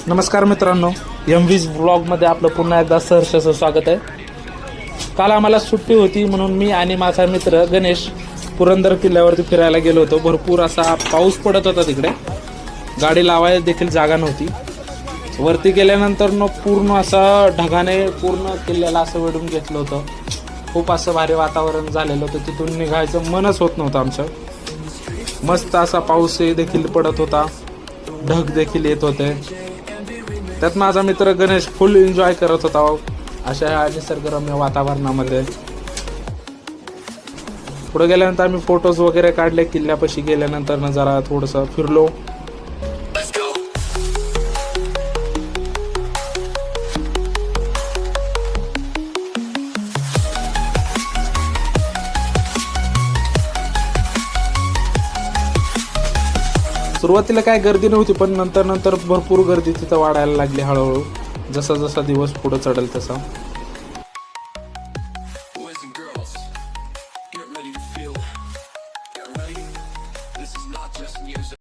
नमस्कार मित्रांनो, एमव्हीज व्लॉगमध्ये आपलं पुन्हा एकदा सहर्षाचं स्वागत आहे. काल आम्हाला सुट्टी होती म्हणून मी आणि माझा मित्र गणेश पुरंदर किल्ल्यावरती फिरायला गेलो होतो. भरपूर असा पाऊस पडत होता तिकडे, गाडी लावायला देखील जागा नव्हती. वरती गेल्यानंतर पूर्ण असं ढगाने पूर्ण किल्ल्याला असं वेढून घेतलं होतं. खूप असं भारी वातावरण झालेलं होतं, तिथून निघायचं मनच होत नव्हतं आमचं. मस्त असा पाऊस देखील पडत होता, ढग देखील येत होते. त्यात माझा मित्र गणेश फुल एन्जॉय करत होता अशा ह्या निसर्गरम्य वातावरणामध्ये. पुढे गेल्यानंतर आम्ही फोटोज वगैरे काढले. किल्ल्यापाशी गेल्यानंतर जरा थोडंसं फिरलो. सुरुवातीला काय गर्दी नव्हती, पण नंतर भरपूर गर्दी तिथं वाढायला लागली हळूहळू, जसा जसा दिवस पुढे चढेल तसा.